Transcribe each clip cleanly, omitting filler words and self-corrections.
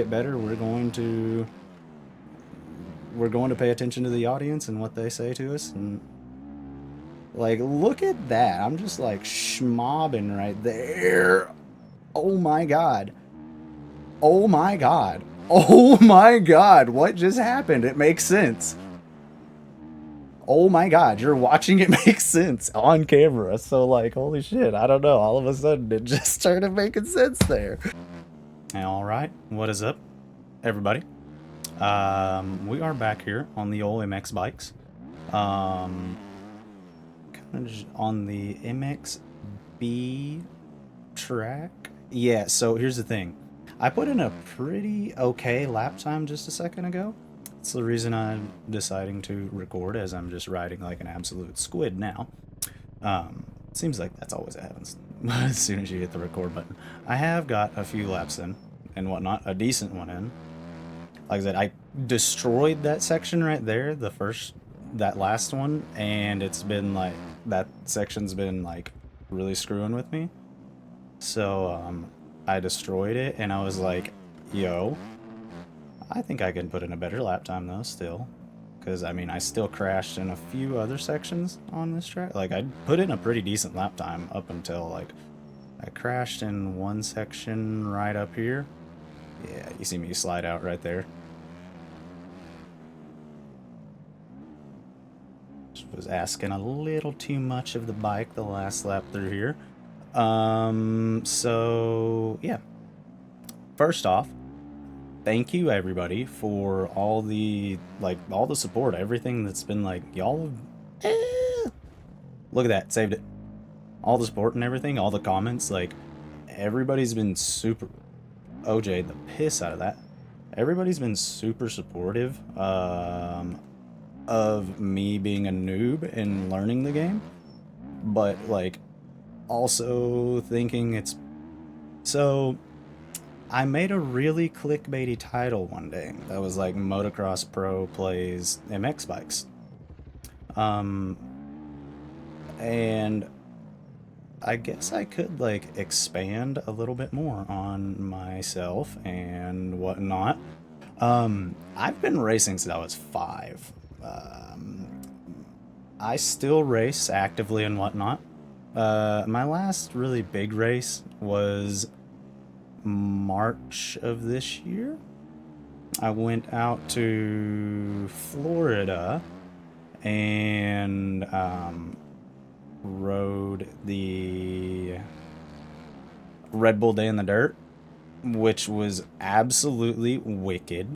get better, we're going to pay attention to the audience and what they say to us. And like, look at that. I'm just like schmobbing right there. Oh my god. Oh my god. Oh my god. What just happened? It makes sense. Oh my god, you're watching it make sense on camera. So like, holy shit, I don't know. All of a sudden it just started making sense there. All right, what is up, everybody? We are back here on the old MX bikes. Kind of on the MXB track. Yeah, so here's the thing. I put in a pretty okay lap time just a second ago. It's the reason I'm deciding to record, as I'm just riding like an absolute squid now. Seems like that's always what happens as soon as you hit the record button. I have got a few laps in and whatnot, a decent one in. Like I said, I destroyed that section right there, that last one, and it's been like, that section's been like really screwing with me. So, I destroyed it, and I was like, yo, I think I can put in a better lap time though, still. Because, I mean, I still crashed in a few other sections on this track. Like, I put in a pretty decent lap time up until, like, I crashed in one section right up here. Yeah, you see me slide out right there. Just was asking a little too much of the bike the last lap through here. So, yeah. First off, thank you everybody for all the support, everything that's been like, y'all look at that, saved it, all the support and everything, all the comments, like everybody's been super, OJ the piss out of that, everybody's been super supportive of me being a noob and learning the game, but like also thinking it's so. I made a really clickbaity title one day that was like Motocross Pro plays MX bikes. Um, and I guess I could like expand a little bit more on myself and whatnot. I've been racing since I was 5. I still race actively and whatnot. My last really big race was March of this year. I went out to Florida and rode the Red Bull Day in the Dirt, which was absolutely wicked.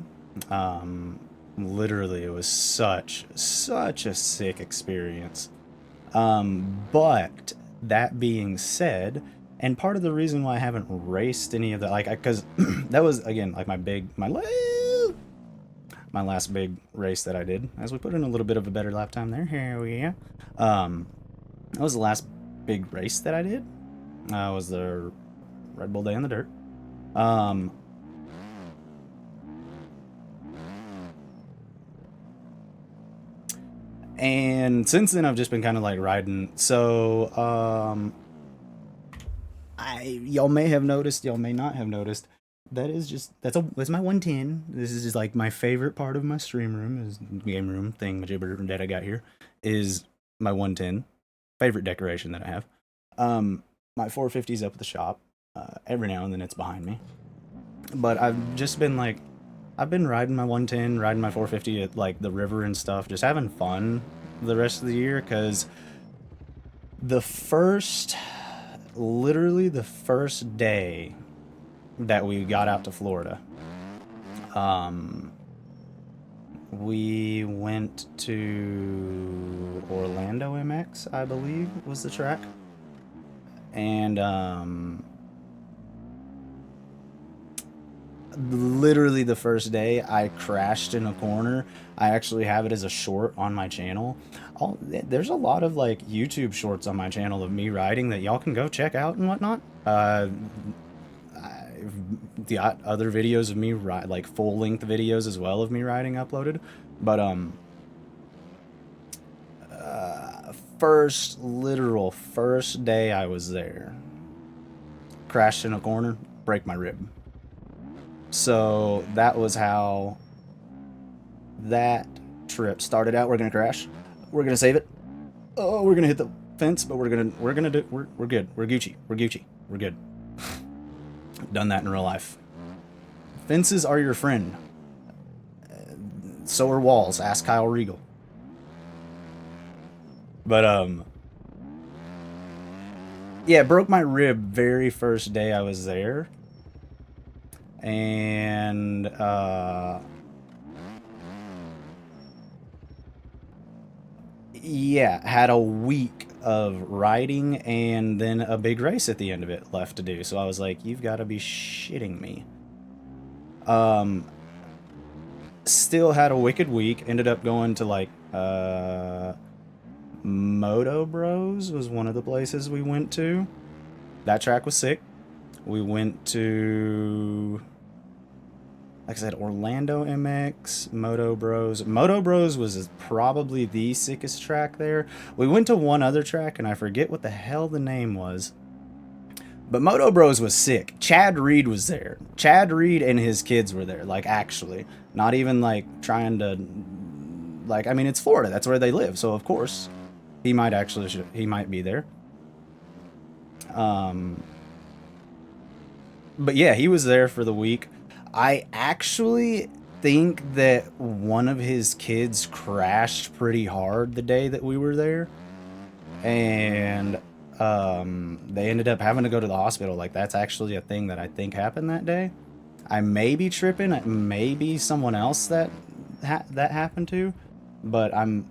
Literally, it was such a sick experience. But that being said, and part of the reason why I haven't raced any of that, like, because that was again like my last big race that I did. As we put in a little bit of a better lap time there, here we go. That was the last big race that I did. Was the Red Bull Day in the Dirt. And since then, I've just been kind of like riding. So, y'all may have noticed, y'all may not have noticed. That's my 110. This is just like my favorite part of my stream room, is game room thing, majibber that I got here, is my 110. Favorite decoration that I have. My 450's up at the shop. Every now and then it's behind me. But I've been riding my 110, riding my 450 at like the river and stuff, just having fun the rest of the year, because the first, literally the first day that we got out to Florida, we went to Orlando MX, I believe was the track, and literally the first day I crashed in a corner. I actually have it as a short on my channel. There's a lot of like YouTube shorts on my channel of me riding that y'all can go check out and whatnot. I've got other videos of me like full length videos as well of me riding uploaded. But first day I was there, crashed in a corner, break my rib. So that was how that trip started out. We're gonna crash. We're gonna save it. Oh, we're gonna hit the fence, but we're good. We're Gucci. We're Gucci. We're good. Done that in real life. Fences are your friend. So are walls. Ask Kyle Regal. But yeah, broke my rib very first day I was there, and yeah, had a week of riding and then a big race at the end of it left to do. So I was like, you've got to be shitting me. Still had a wicked week. Ended up going to like Moto Bros was one of the places we went to. That track was sick. We went to, like I said, Orlando MX, Moto Bros. Moto Bros was probably the sickest track there. We went to one other track, and I forget what the hell the name was. But Moto Bros was sick. Chad Reed was there. Chad Reed and his kids were there, like, actually. Not even, like, trying to, like, I mean, it's Florida. That's where they live, so of course he might actually, he might be there. But yeah, he was there for the week. I actually think that one of his kids crashed pretty hard the day that we were there, and they ended up having to go to the hospital. Like, that's actually a thing that I think happened that day. I may be tripping. It may be someone else that that happened to, but I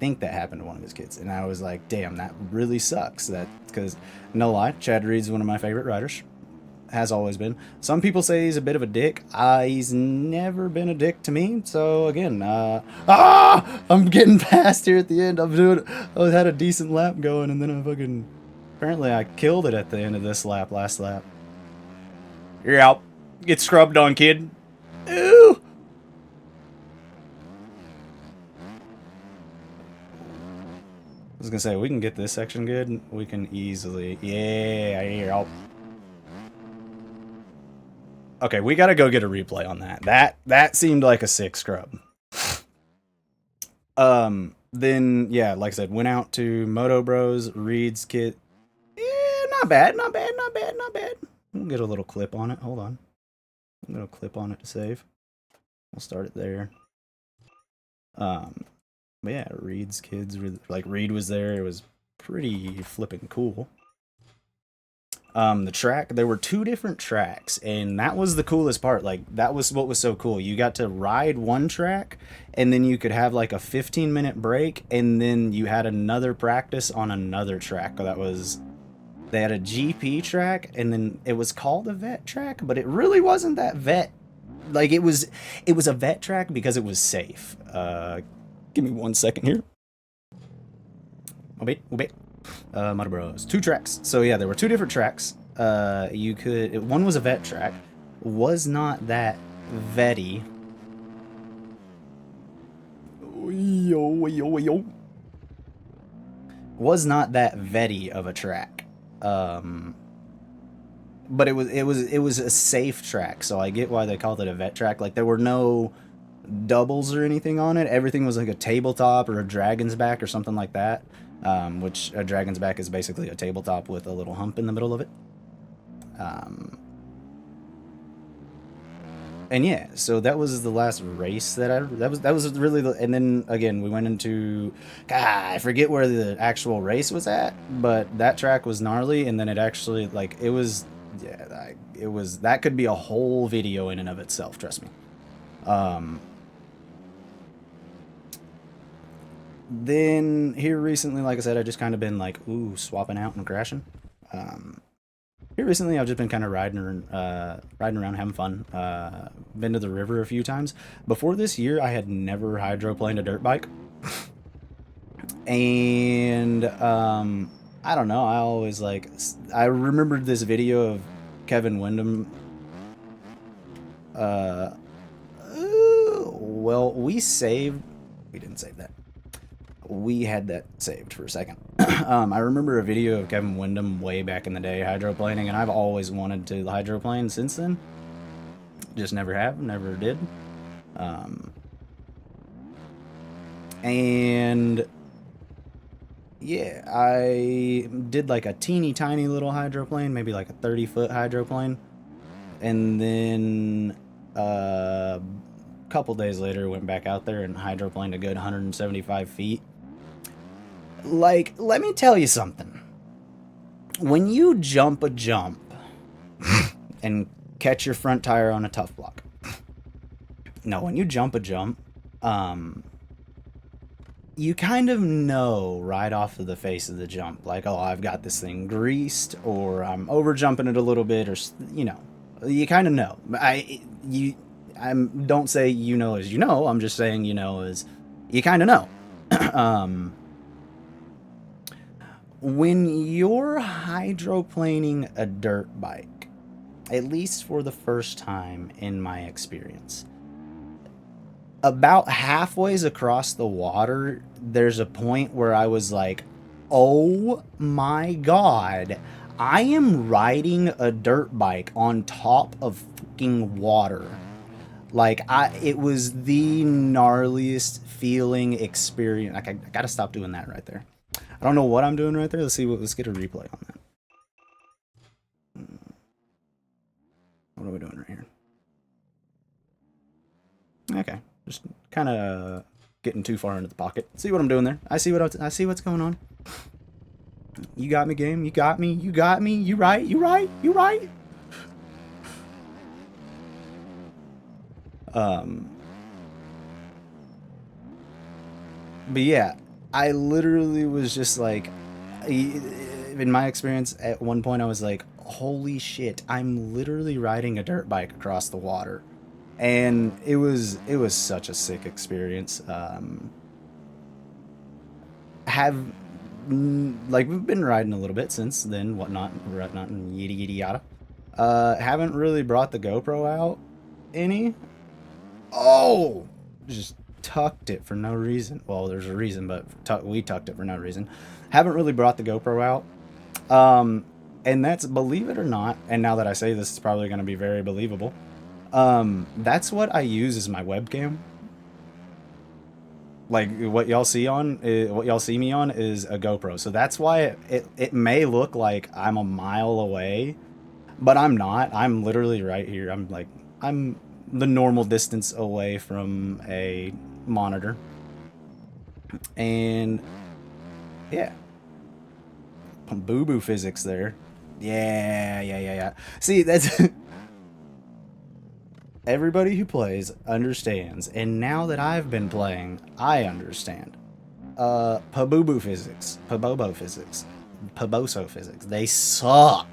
think that happened to one of his kids, and I was like, damn, that really sucks. That, because no lie, Chad Reed's one of my favorite riders. Has always been. Some people say he's a bit of a dick. He's never been a dick to me. So again, I'm getting past here at the end. I had a decent lap going, and then apparently I killed it at the end of this lap, last lap. You're out. Get scrubbed on, kid. Ew. I was gonna say, we can get this section good. We can easily. Yeah, you're out. Okay, we gotta go get a replay on that. That seemed like a sick scrub. Then yeah, like I said, went out to Moto Bros, Reed's kit. Not bad. We'll get a little clip on it. Hold on. I'm gonna clip on it to save. We'll start it there. But yeah, Reed's kids were like, Reed was there. It was pretty flipping cool. The track, there were 2 different tracks, and that was the coolest part. Like, that was what was so cool. You got to ride one track, and then you could have like a 15-minute break, and then you had another practice on another track. They had a GP track, and then it was called a vet track, but it really wasn't that vet. Like, it was a vet track because it was safe. Give me 1 second here. Wait. Moto Bros. 2 tracks. So yeah, there were 2 different tracks. One was a vet track. Was not that vetty. Yo. Was not that vetty of a track. But it was a safe track, so I get why they called it a vet track. Like, there were no doubles or anything on it. Everything was like a tabletop or a dragon's back or something like that. Which a dragon's back is basically a tabletop with a little hump in the middle of it. And yeah, so that was the last race that was really and then again we went into, I forget where the actual race was at, but that track was gnarly, and then it actually, like, it was, yeah, it was, that could be a whole video in and of itself, trust me. Then here recently, like I said, I just kind of been like, swapping out and crashing. Here recently, I've just been kind of riding around, having fun. Been to the river a few times. Before this year, I had never hydroplaned a dirt bike. And I don't know. I remembered this video of Kevin Windham. Well, we didn't save that. We had that saved for a second. I remember a video of Kevin Windham way back in the day hydroplaning, and I've always wanted to hydroplane since then. Just never have, never did. And yeah, I did like a teeny tiny little hydroplane, maybe like a 30-foot hydroplane. And then a couple days later, went back out there and hydroplaned a good 175 feet. Like, let me tell you something. When you jump a jump and catch your front tire on a tough block. No, when you jump a jump, you kind of know right off of the face of the jump, like, oh, I've got this thing greased, or I'm over jumping it a little bit, or you kind of know. Don't say you know as you know. I'm just saying you know as you kind of know. When you're hydroplaning a dirt bike, at least for the first time in my experience, about halfways across the water, there's a point where I was like, oh my god, I am riding a dirt bike on top of fucking water. Like, it was the gnarliest feeling experience. Like, I gotta stop doing that right there. I don't know what I'm doing right there. Let's get a replay on that. What are we doing right here? Okay, just kind of getting too far into the pocket. See what I'm doing there? I see what's going on. You got me, game. You got me. You got me. You right. You right. You right. But yeah, I literally was just like, in my experience, at one point I was like, holy shit, I'm literally riding a dirt bike across the water. And it was such a sick experience. We've been riding a little bit since then, whatnot, and yada yada yada. Haven't really brought the GoPro out any. Oh, just tucked it for no reason. Well, there's a reason, but we tucked it for no reason. Haven't really brought the GoPro out. And that's, believe it or not, and now that I say this, it's probably going to be very believable. That's what I use as my webcam. Like, what y'all see me on is a GoPro. So that's why it may look like I'm a mile away, but I'm not. I'm literally right here. I'm the normal distance away from a monitor. And yeah, boo-boo physics there. Yeah. See, that's everybody who plays understands, and now that I've been playing, I understand. Pabobo physics, Paboso physics, they suck.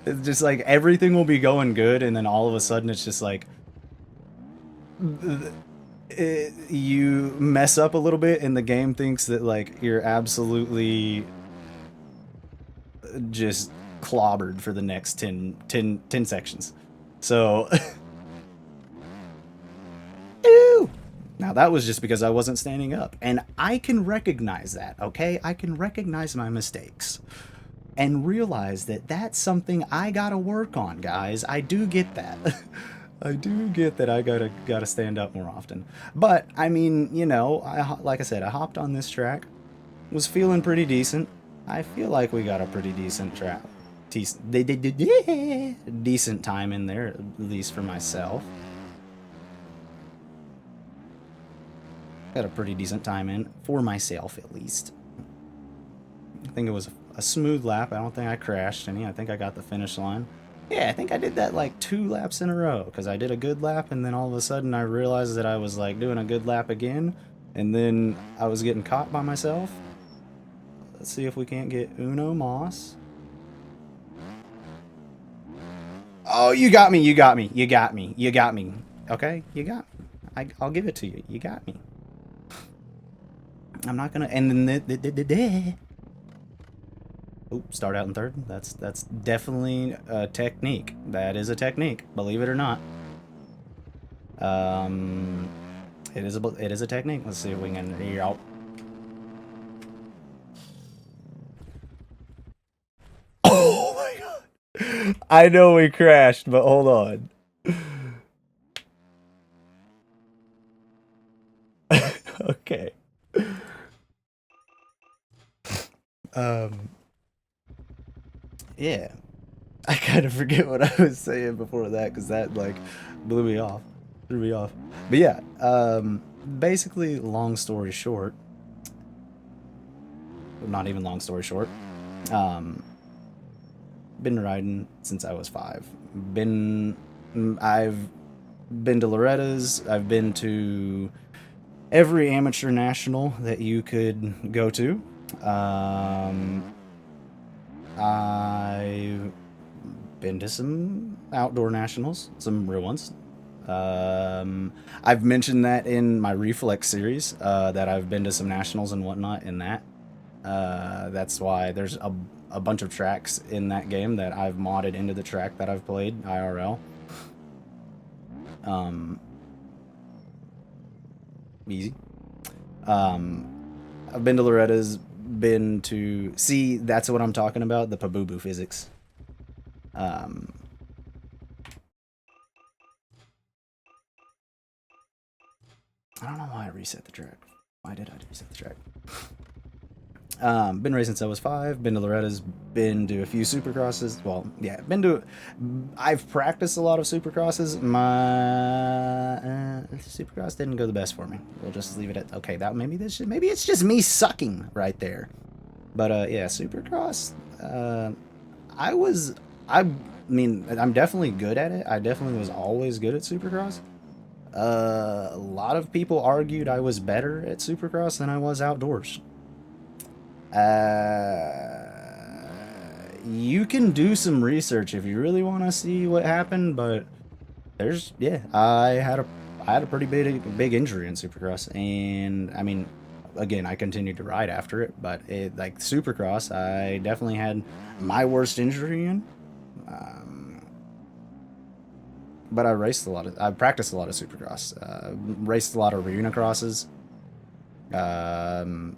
It's just like everything will be going good, and then all of a sudden it's just like you mess up a little bit, and the game thinks that like you're absolutely just clobbered for the next 10 sections. So ew. Now that was just because I wasn't standing up, and I can recognize that, okay? I can recognize my mistakes and realize that that's something I gotta work on, guys. I do get that. I do get that I gotta stand up more often. But I mean, you know, like I said, I hopped on this track, was feeling pretty decent. I feel like we got a pretty decent track, decent time in there, at least for myself. Got a pretty decent time in for myself, at least. I think it was a smooth lap. I don't think I crashed any. I think I got the finish line. Yeah, I think I did that like 2 laps in a row, because I did a good lap, and then all of a sudden I realized that I was like doing a good lap again, and then I was getting caught by myself. Let's see if we can't get Uno Moss. Oh, you got me, you got me, you got me, you got me. Okay, you got me. I'll give it to you. You got me. I'm not gonna. And then start out in third. That's definitely a technique. That is a technique. Believe it or not. It is a technique. Let's see if we can. Yep. Oh my god! I know we crashed, but hold on. Okay. Um, yeah. I kind of forget what I was saying before that because that like blew me off, threw me off. But yeah, basically, long story short, not even long story short, um, been riding since I was 5. Been, I've been to Loretta's. I've been to every amateur national that you could go to. Um, I've been to some outdoor nationals, some real ones. Um, I've mentioned that in my Reflex series, that I've been to some nationals and whatnot in that. That's why there's a bunch of tracks in that game that I've modded into the track that I've played IRL. Um, Easy. Um, I've been to Loretta's, been to see. That's what I'm talking about. The Pabubu physics. Um, I don't know why I reset the track. Why did I reset the track? Been racing since I was 5. Been to Loretta's. Been to a few supercrosses. Well, yeah, been to. I've practiced a lot of supercrosses. My supercross didn't go the best for me. We'll just leave it at okay. That maybe it's just me sucking right there. But yeah, supercross. I was. I mean, I'm definitely good at it. I definitely was always good at supercross. A lot of people argued I was better at supercross than I was outdoors. You can do some research if you really want to see what happened, but I had a pretty big injury in Supercross, and I mean, again, I continued to ride after it, but it like Supercross, I definitely had my worst injury in. Um, but I practiced a lot of Supercross, raced a lot of arena crosses. Um,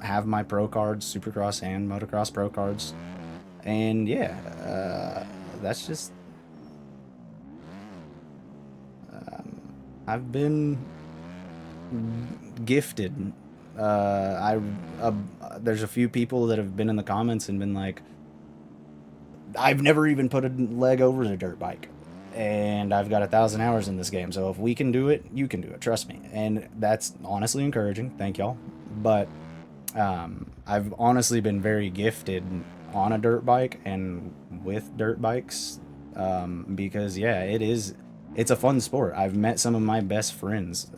have my pro cards, Supercross and motocross pro cards. And yeah, that's just. Um, I've been gifted. I there's a few people that have been in the comments and been like, I've never even put a leg over a dirt bike, and I've got 1,000 hours in this game. So if we can do it, you can do it. Trust me. And that's honestly encouraging. Thank y'all. But I've honestly been very gifted on a dirt bike and with dirt bikes, because yeah, it's a fun sport. I've met some of my best friends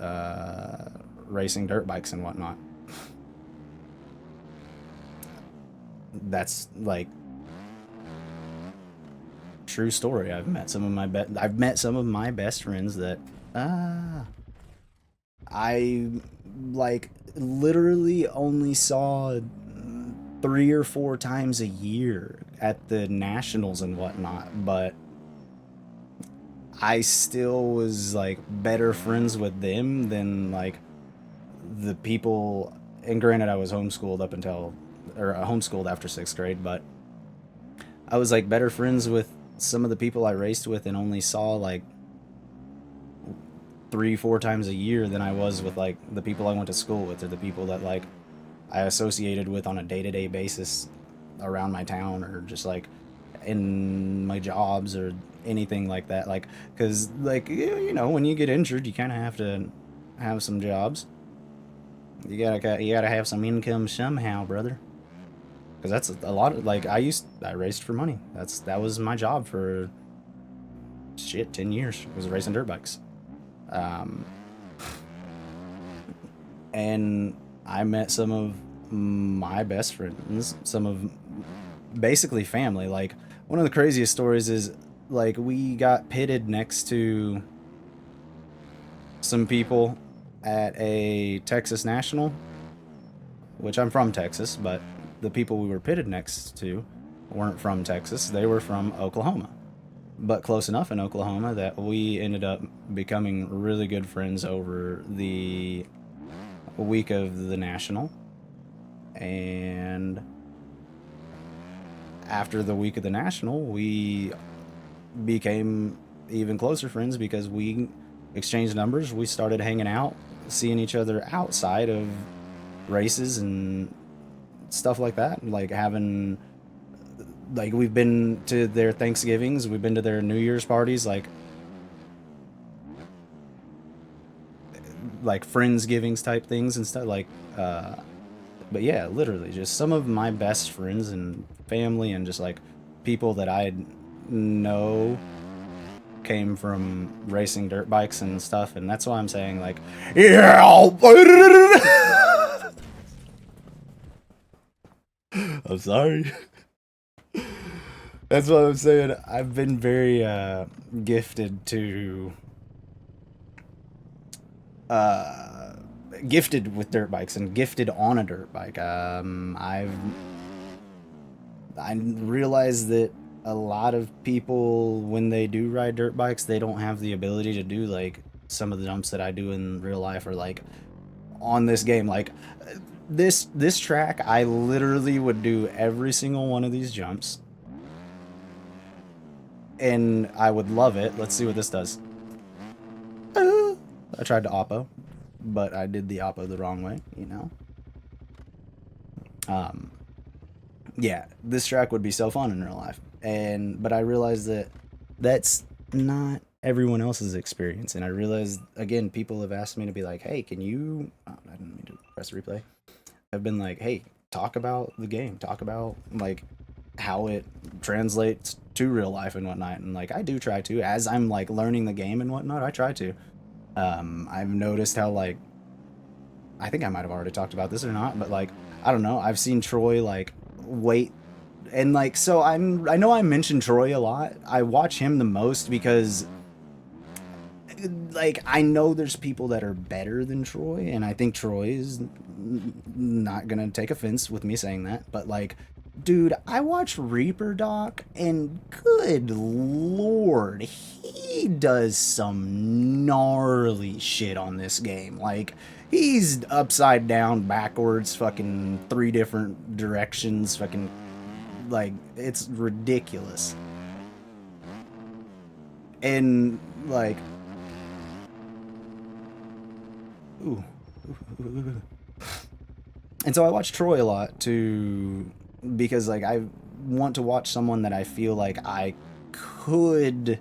racing dirt bikes and whatnot. That's like true story. I've met some of my best friends that uh I like literally only saw 3 or 4 times a year at the nationals and whatnot, but I still was like better friends with them than like the people. And granted, I was homeschooled up until, or homeschooled after 6th grade, but I was like better friends with some of the people I raced with and only saw like 3 4 times a year than I was with like the people I went to school with or the people that like I associated with on a day-to-day basis around my town or just like in my jobs or anything like that. Like, because like you know, when you get injured, you kind of have to have some jobs. You gotta have some income somehow, brother. Because that's a lot of like I raced for money. That was my job for shit 10 years. Was racing dirt bikes. Um, and I met some of my best friends, some of basically family. Like one of the craziest stories is like we got pitted next to some people at a Texas National, which I'm from Texas, but the people we were pitted next to weren't from Texas. They were from Oklahoma, but close enough in Oklahoma that we ended up becoming really good friends over the week of the National. And after the week of the National, we became even closer friends because we exchanged numbers. We started hanging out seeing each other outside of races and stuff like that. Like having, like we've been to their Thanksgivings, we've been to their New Year's parties, like friendsgivings type things and stuff. But yeah, literally just some of my best friends and family and just like people that I know came from racing dirt bikes and stuff, and that's why I'm saying like, yeah. I'm sorry. That's what I'm saying. I've been very gifted to uh, gifted with dirt bikes and gifted on a dirt bike. I realize that a lot of people, when they do ride dirt bikes, they don't have the ability to do like some of the jumps that I do in real life or like on this game. Like this track, I literally would do every single one of these jumps, and I would love it. Let's see what this does. I tried to oppo, but I did the oppo the wrong way, you know. Um, yeah, this track would be so fun in real life, and but I realized that that's not everyone else's experience, and I realized again, people have asked me to be like, "Hey, can you?" Oh, I didn't mean to press replay. I've been like, "Hey, talk about the game, talk about like how it translates to real life and whatnot," and like I do try to as I'm like learning the game and whatnot. I try to. I've noticed how like I think I might have already talked about this or not, but like I don't know. I've seen Troy like wait and like so I know I mentioned Troy a lot. I watch him the most because like I know there's people that are better than Troy, and I think Troy is not gonna take offense with me saying that, but like, dude, I watched Reaper Doc, and good lord, he does some gnarly shit on this game. Like, he's upside down, backwards, fucking three different directions, fucking like it's ridiculous. And like, ooh, and so I watch Troy a lot too because like I want to watch someone that I feel like I could.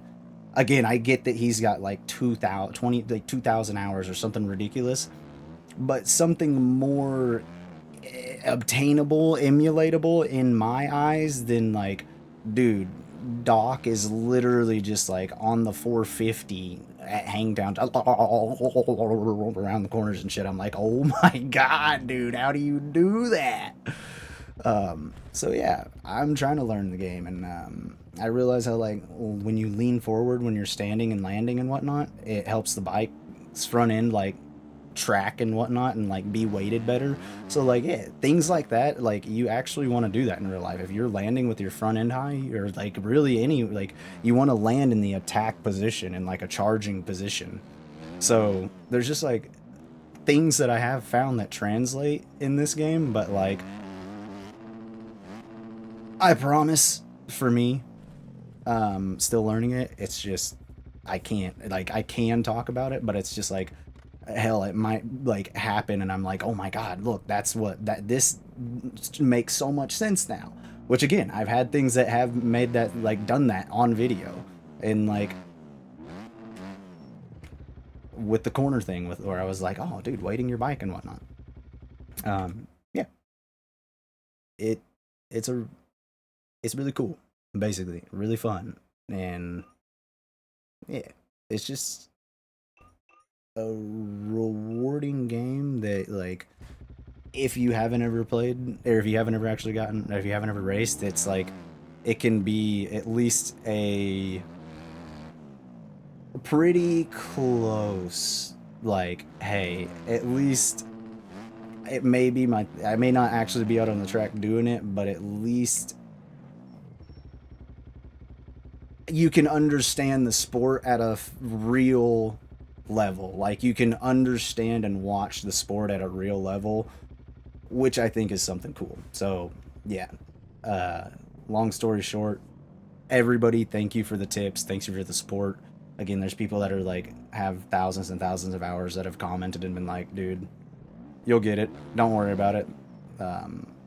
Again, I get that he's got like 2,000, 20, like 2,000 hours or something ridiculous, but something more obtainable, emulatable in my eyes than like, dude, Doc is literally just like on the 450 at Hangtown around the corners and shit. I'm like, oh my god, dude, how do you do that? So yeah, I'm trying to learn the game, and I realize how like when you lean forward when you're standing and landing and whatnot, it helps the bike's front end like track and whatnot and like be weighted better. So like yeah, things like that, like you actually want to do that in real life. If you're landing with your front end high or like really any like you want to land in the attack position in like a charging position. So there's just like things that I have found that translate in this game, but like I promise for me, still learning it, it's just I can't like I can talk about it, but it's just like hell it might like happen and I'm like, oh my god, look, that's what that this makes so much sense now. Which again, I've had things that have made that like done that on video, and like with the corner thing with where I was like, oh dude, waiting your bike and whatnot. Yeah, it it's a it's really cool, basically really fun, and yeah, it's just a rewarding game that like if you haven't ever played or if you haven't ever actually gotten or if you haven't ever raced, it's like it can be at least a pretty close like hey at least it may be my I may not actually be out on the track doing it, but at least you can understand the sport at a real level. Like you can understand and watch the sport at a real level, which I think is something cool. So yeah, uh, long story short, everybody, thank you for the tips. Thanks you for the support. Again, there's people that are like have thousands and thousands of hours that have commented and been like, dude, you'll get it. Don't worry about it.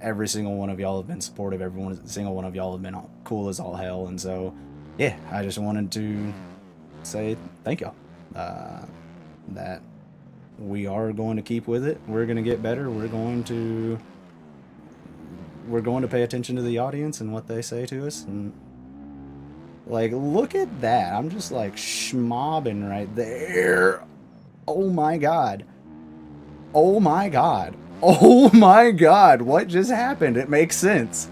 Every single one of y'all have been supportive. Single one of y'all have been cool as all hell. And so, yeah, I just wanted to say thank y'all. That we are going to keep with it. We're going to get better. We're going to pay attention to the audience and what they say to us. And like, look at that. I'm just like schmobbing right there. Oh my god. Oh my god. Oh my god. What just happened? It makes sense.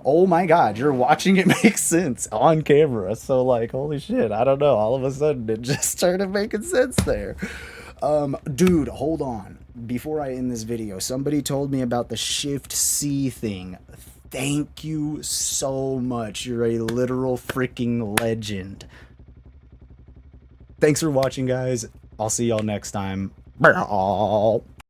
Oh my god, you're watching it make sense on camera. So like, holy shit, I don't know. All of a sudden it just started making sense there. Dude, hold on. Before I end this video, somebody told me about the Shift C thing. Thank you so much. You're a literal freaking legend. Thanks for watching, guys. I'll see y'all next time.